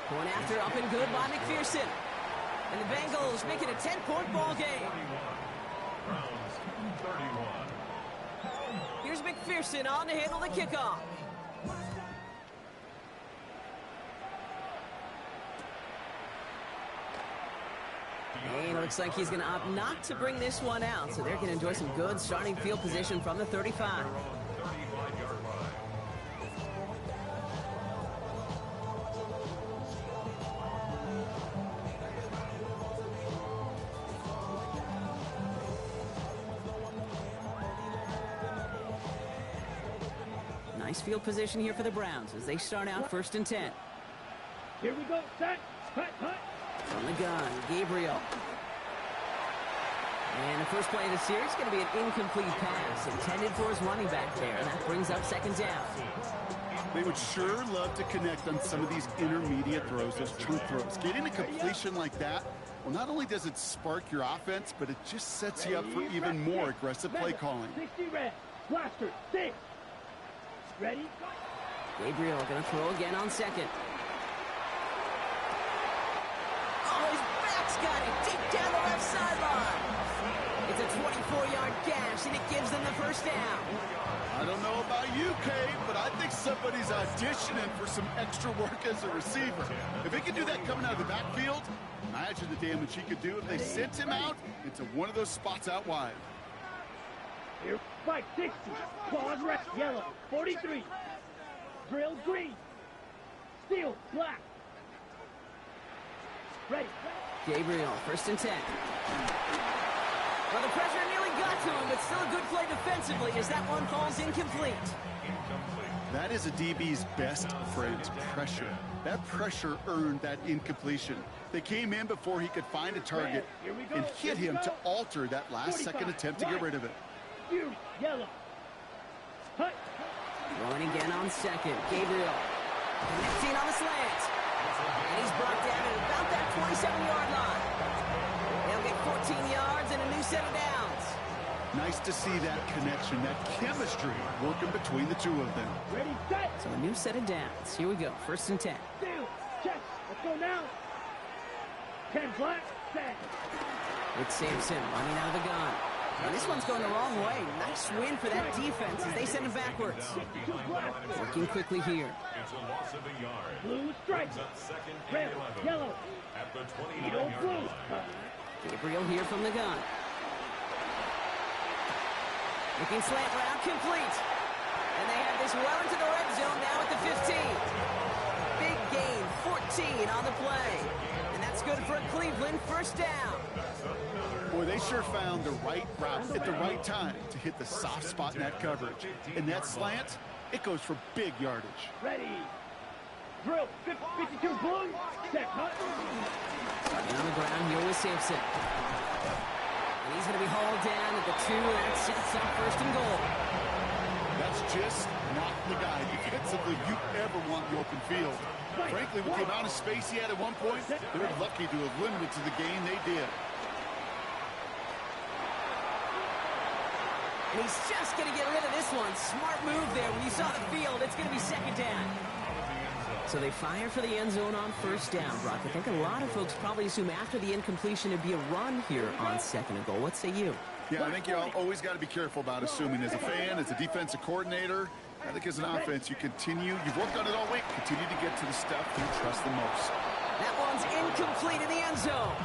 Point after up and good by McPherson. And the Bengals make it a 10-point ball game. 41. Browns 31. Here's McPherson on to handle the kickoff. And it looks like he's going to opt not to bring this one out, so they're going to enjoy some good starting field position from the 35. Nice field position here for the Browns as they start out 1st and 10. Here we go, set, cut. From the gun, Gabriel. And the first play of the series is going to be an incomplete pass intended for his running back there, and that brings up 2nd down. They would sure love to connect on some of these intermediate throws, those chunk throws. Getting a completion like that, well, not only does it spark your offense, but it just sets you up for even more aggressive play calling. 60 red, blaster, 6. Ready? Gabriel going to throw again on 2nd. Oh, his back's got it deep down the left sideline. It's a 24-yard gash, and it gives them the 1st down. I don't know about you, Kay, but I think somebody's auditioning for some extra work as a receiver. If he could do that coming out of the backfield, imagine the damage he could do if they sent him out into one of those spots out wide. Here, spike 60, claws red, yellow, 43, drill green, steel black. Ready. Gabriel, 1st and 10. Well, the pressure nearly got to him, but still a good play defensively as that one falls incomplete. That is a DB's best friend, pressure. That pressure earned that incompletion. They came in before he could find a target and hit him to alter that last-second attempt to get rid of it. Yellow. Hut. Throwing again on 2nd. Gabriel connecting on the slant. And he's brought down at about that 27-yard line. They'll get 14 yards and a new set of downs. Nice to see that connection, that chemistry working between the two of them. Ready, set. So a new set of downs. Here we go. 1st and 10. Steel, check. Let's go now. 10 black, set. With Sampson running out of the gun. And this one's going the wrong way. Nice win for that defense as they send him backwards. Working quickly here. It's a loss of a yard. Blue stripes. Red, yellow. At the 20 Yellow, blue. Gabriel here from the gun. Looking slant route complete. And they have this well into the red zone now at the 15. Big gain, 14 on the play. And that's good for a Cleveland 1st down. Boy, they sure found the right route at the right time to hit the soft spot in that coverage. And that slant, it goes for big yardage. Ready. Drill, 52 blue. Set, hut. Starting on the ground here with Sampson. And he's going to be hauled down at the 2, and that sets up 1st and goal. That's just not the guy defensively you ever want in the open field. Frankly, with the amount of space he had at one point, they're lucky to have limited to the gain they did. And he's just going to get rid of this one. Smart move there. When you saw the field, it's going to be 2nd down. So they fire for the end zone on 1st down, Brock. I think a lot of folks probably assume after the incompletion it'd be a run here on 2nd and goal. What say you? Yeah, I think you always got to be careful about assuming. As a fan, as a defensive coordinator, I think as an offense, you've worked on it all week, continue to get to the stuff you trust the most. That one's incomplete in the end zone.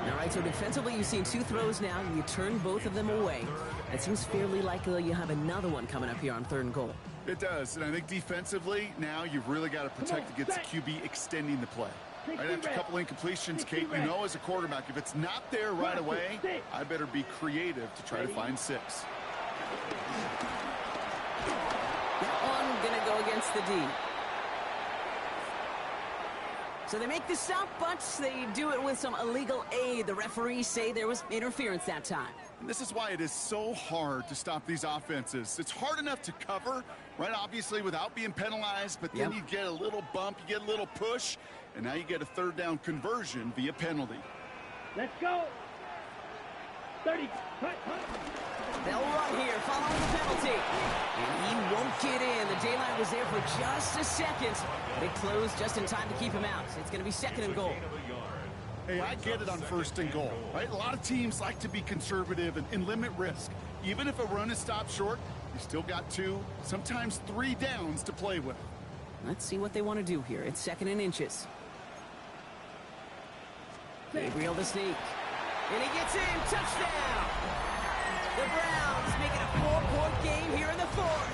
All right, so defensively, you've seen 2 throws now, and you turn both of them away. It seems fairly likely you have another one coming up here on 3rd and goal. It does, and I think defensively, now you've really got to protect against the QB extending the play. Right after a couple incompletions, Kate, you know as a quarterback, if it's not there right away, I better be creative to try to find 6. That one going to go against the D. So they make the stop, but they do it with some illegal aid. The referees say there was interference that time. And this is why it is so hard to stop these offenses. It's hard enough to cover, right, obviously, without being penalized, but then you get a little bump, you get a little push, and now you get a 3rd down conversion via penalty. Let's go. 30. They'll run here following the penalty. And he won't get in. The daylight was there for just a second. But it closed just in time to keep him out. It's going to be 2nd and goal. Hey, I get it on 1st and goal, right? A lot of teams like to be conservative and limit risk. Even if a run is stopped short, You still got 2, sometimes 3 downs to play with. Let's see what they want to do here. It's 2nd and inches. Gabriel the sneak. And he gets in. Touchdown! The Browns making a 4-point game here in the 4th.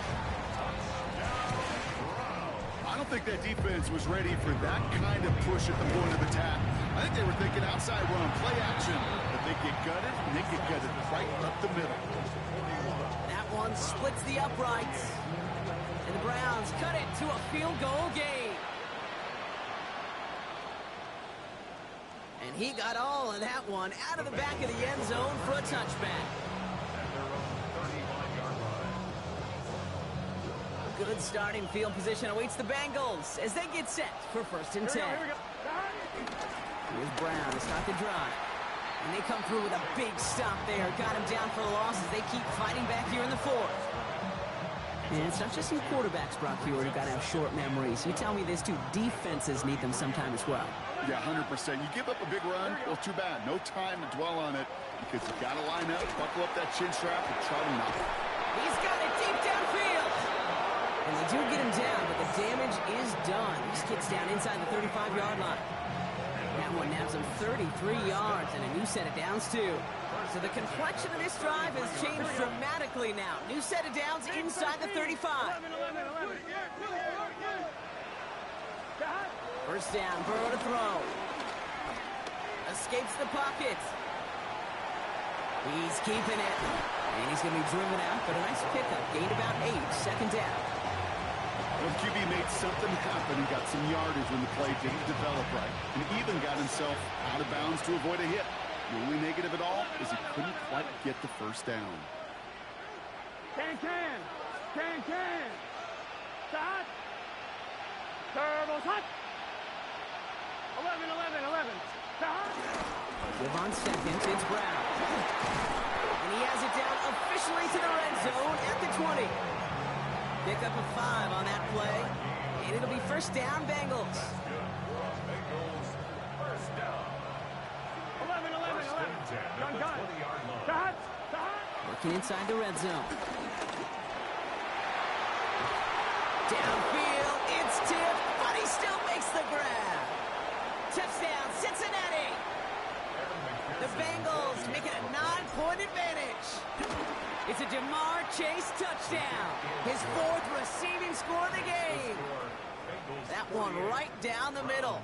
I don't think that defense was ready for that kind of push at the point of attack. I think they were thinking outside run, play action. But they get gutted, and they get gutted right up the middle. That one splits the uprights. And the Browns cut it to a field goal game. And he got all of that one out of the back of the end zone for a touchback. Good starting field position awaits the Bengals as they get set for 1st and 10. Here's Brown to start the drive. And they come through with a big stop there. Got him down for a loss as they keep fighting back here in the 4th. And it's not just some quarterbacks, Brock Hewitt, who got to have short memories. You tell me this too, defenses need them sometime as well. Yeah, 100%. You give up a big run, well, too bad. No time to dwell on it because you got to line up, buckle up that chin strap, and try to knock it. He's got it deep downfield. And they do get him down, but the damage is done. This kid's down inside the 35-yard line. That one nabs him 33 yards and a new set of downs, too. So the complexion of this drive has changed dramatically now. New set of downs inside the 35. 1st down, Burrow to throw. Escapes the pocket. He's keeping it. And he's going to be driven out, but a nice pickup. Gained about 8, 2nd down. Well, QB made something happen and got some yardage when the play didn't develop right. And even got himself out of bounds to avoid a hit. The only negative at all is he couldn't quite get the 1st down. Can. Start. Turbo's hot. 11. Start. Give on 2nd, it's Brown. And he has it down officially to the red zone at the 20. Pick up a 5 on that play. And it'll be 1st down, Bengals. Bengals, 1st down. 11. Gun. Start. Working inside the red zone. Downfield, it's tipped, but he still makes the grab. Touchdown, Cincinnati. The Bengals make it a 9-point advantage. It's a Jamar Chase touchdown. His 4th receiving score of the game. That one right down the middle.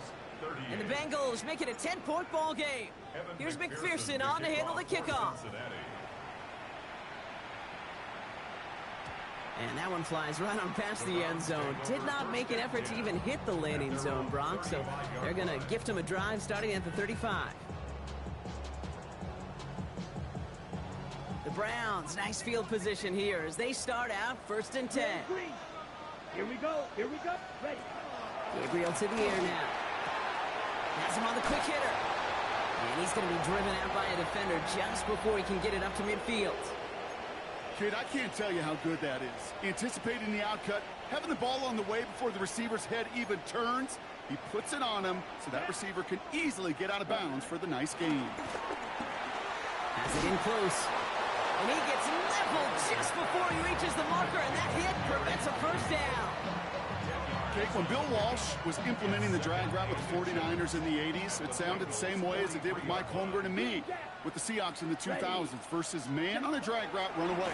And the Bengals make it a 10-point ball game. Here's McPherson on to handle the kickoff. And that one flies right on past the end zone. Did not make an effort to even hit the landing zone, Brock. So they're going to gift him a drive starting at the 35. The Browns, nice field position here as they start out 1st and 10. Here we go. Ready. Gabriel to the air now. Has him on the quick hitter. And he's going to be driven out by a defender just before he can get it up to midfield. Kid, I can't tell you how good that is. Anticipating the outcut, having the ball on the way before the receiver's head even turns. He puts it on him so that receiver can easily get out of bounds for the nice gain. Has it in close. And he gets leveled just before he reaches the marker, and that hit prevents a 1st down. Jake, when Bill Walsh was implementing the drag route with the 49ers in the 80s, it sounded the same way as it did with Mike Holmgren and me with the Seahawks in the 2000s versus man on a drag route, run away.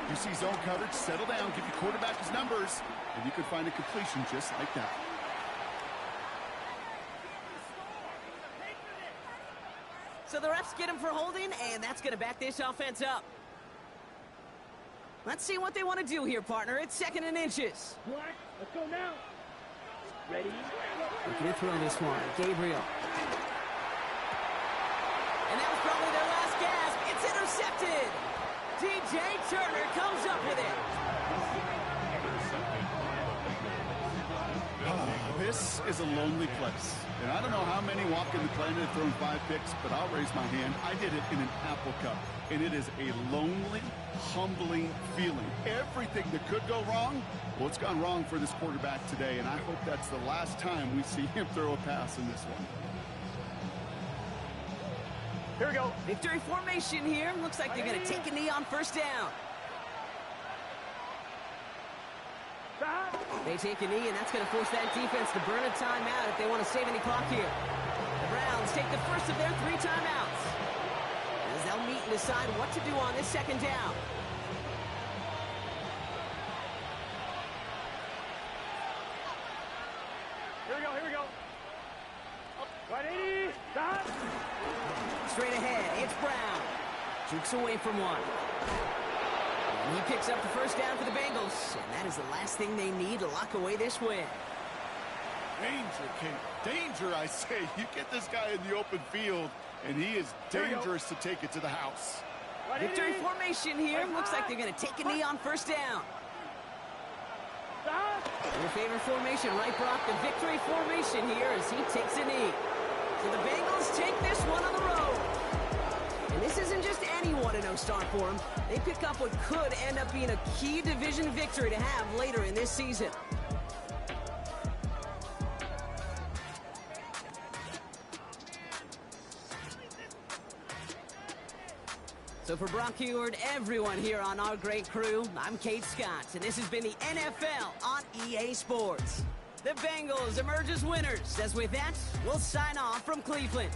You see zone coverage, settle down, give your quarterback his numbers, and you can find a completion just like that. So the refs get him for holding, and that's going to back this offense up. Let's see what they want to do here, partner. It's 2nd and inches. Black. Let's go now. Ready. Looking to throw this one. Gabriel. And that was probably their last gasp. It's intercepted. DJ Turner comes up with it. This is a lonely place. And I don't know how many walk in the planet have thrown 5 picks, but I'll raise my hand. I did it in an Apple Cup. And it is a lonely, humbling feeling. Everything that could go wrong, well, it's gone wrong for this quarterback today. And I hope that's the last time we see him throw a pass in this one. Here we go. Victory formation here. Looks like they're going to take a knee on 1st down. They take a knee, and that's going to force that defense to burn a timeout if they want to save any clock here. The Browns take the first of their 3 timeouts, as they'll meet and decide what to do on this second down. Here we go. Right 80, stop. Straight ahead, it's Brown. Jukes away from one. And he picks up the first down for the Bengals, and that is the last thing they need to lock away this win. Danger, King. Danger, I say. You get this guy in the open field, and he is dangerous to take it to the house. Victory formation here. Looks like they're going to take a knee on first down. Your favorite formation, right, Brock? The victory formation here as he takes a knee. So the Bengals take this one on the road. And this isn't just any 1-0 start for them. They pick up what could end up being a key division victory to have later in this season. So for Brock Heward, everyone here on our great crew, I'm Kate Scott, and this has been the NFL on EA Sports. The Bengals emerge as winners, as with that, we'll sign off from Cleveland.